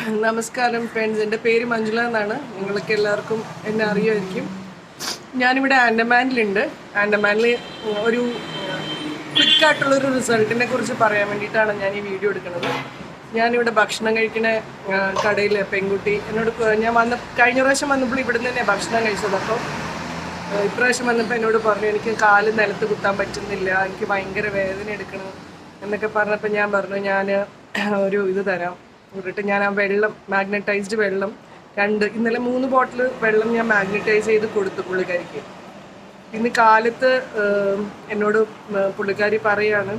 നമസ്കാരം ഫ്രണ്ട്സ്, എൻ്റെ പേര് മഞ്ജുള എന്നാണ്. നിങ്ങൾക്ക് എല്ലാവർക്കും എന്നെ അറിയുമായിരിക്കും. ഞാനിവിടെ ആൻഡമാനിലുണ്ട്. ആൻഡമാനിൽ ഒരു ക്വിക്കായിട്ടുള്ളൊരു റിസൾട്ടിനെ കുറിച്ച് പറയാൻ വേണ്ടിയിട്ടാണ് ഞാൻ ഈ വീഡിയോ എടുക്കുന്നത്. ഞാനിവിടെ ഭക്ഷണം കഴിക്കുന്ന കടയിൽ പെൺകുട്ടി എന്നോട് കഴിഞ്ഞ പ്രാവശ്യം വന്നപ്പോൾ ഇവിടെ നിന്ന് തന്നെയാണ് ഭക്ഷണം കഴിച്ചത്. അപ്പോൾ ഇപ്രാവശ്യം വന്നപ്പോൾ എന്നോട് പറഞ്ഞു എനിക്ക് കാല് നിലത്ത് കുത്താൻ പറ്റുന്നില്ല, എനിക്ക് ഭയങ്കര വേദന എടുക്കണം എന്നൊക്കെ പറഞ്ഞപ്പോൾ ഞാൻ പറഞ്ഞു ഞാൻ ഒരു ഇത് തരാം എന്നിട്ട് ഞാൻ ആ വെള്ളം, മാഗ്നറ്റൈസ്ഡ് വെള്ളം ഇന്നലെ 3 ബോട്ടിൽ വെള്ളം ഞാൻ മാഗ്നറ്റൈസ് ചെയ്ത് കൊടുത്തു പുള്ളിക്കാരിക്ക്. ഇന്ന് കാലത്ത് എന്നോട് പുള്ളിക്കാരി പറയാണ്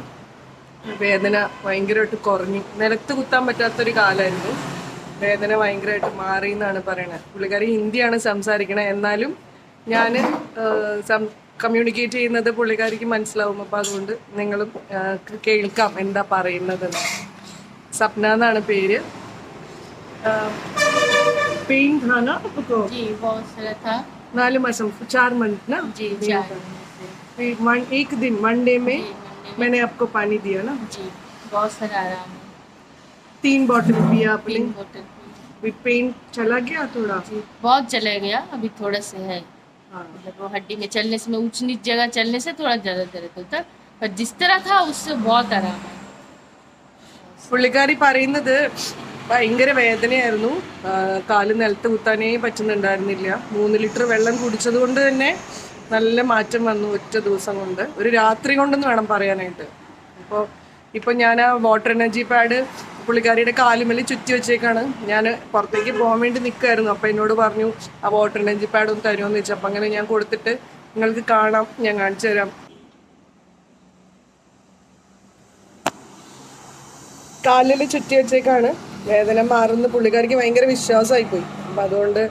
വേദന ഭയങ്കരമായിട്ട് കുറഞ്ഞു, നിലത്ത് കുത്താൻ പറ്റാത്തൊരു കാലമായിരുന്നു, വേദന ഭയങ്കരമായിട്ട് മാറി എന്നാണ് പറയണത്. പുള്ളിക്കാരി ഹിന്ദിയാണ് സംസാരിക്കണത്, എന്നാലും ഞാൻ കമ്മ്യൂണിക്കേറ്റ് ചെയ്യുന്നത് പുള്ളിക്കാരിക്ക് മനസ്സിലാവും. അപ്പോൾ അതുകൊണ്ട് നിങ്ങളും കേൾക്കാം എന്താ പറയുന്നതെന്ന്. सपना नाना पेर पेन था ना आपको? जी बहुत सारा था। 4 मासम 4 मंथ ना? जी 4 एक दिन मंडे में मैंने आपको पानी दिया ना? जी बहुत सारा आराम है। 3 बॉटल पिया आपने? 3 बोतल पी। पेन चला गया थोड़ा? जी बहुत चला गया, अभी थोड़ा से है। हाँ। मतलब वो हड्डी में चलने से, ऊंच नीच जगह चलने से थोड़ा ज़्यादा दर्द होता, पर जिस तरह था उससे बहुत आराम है। പുള്ളിക്കാരി പറയുന്നത് ഭയങ്കര വേദനയായിരുന്നു, കാല് നിലത്ത് കുത്താനേ പറ്റുന്നുണ്ടായിരുന്നില്ല. 3 ലിറ്റർ വെള്ളം കുടിച്ചത് കൊണ്ട് തന്നെ നല്ല മാറ്റം വന്നു ഒറ്റ ദിവസം കൊണ്ട്, ഒരു രാത്രി കൊണ്ടെന്ന് വേണം പറയാനായിട്ട്. ഇപ്പോൾ ഞാൻ ആ വാട്ടർ എനർജി പാഡ് പുള്ളിക്കാരിയുടെ കാലുമേൽ ചുറ്റി വെച്ചേക്കാണ്. ഞാൻ പുറത്തേക്ക് പോകാൻ വേണ്ടി നിൽക്കുമായിരുന്നു. അപ്പോൾ എന്നോട് പറഞ്ഞു ആ വാട്ടർ എനർജി പാഡ് ഒന്ന് തരുമെന്ന് വെച്ചു. അപ്പം അങ്ങനെ ഞാൻ കൊടുത്തിട്ട് നിങ്ങൾക്ക് കാണാം, ഞാൻ കാണിച്ചു തരാം. കാലിൽ ചുറ്റി വെച്ചേക്കാണ്, വേദന മാറുന്ന പുള്ളിക്കാരിക്ക് ഭയങ്കര വിശ്വാസമായിപ്പോയി. അപ്പം അതുകൊണ്ട്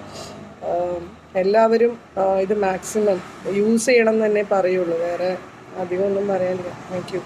എല്ലാവരും ഇത് മാക്സിമം യൂസ് ചെയ്യണം എന്ന് തന്നെ പറയുള്ളൂ, വേറെ അധികം ഒന്നും പറയാനില്ല. Thank you.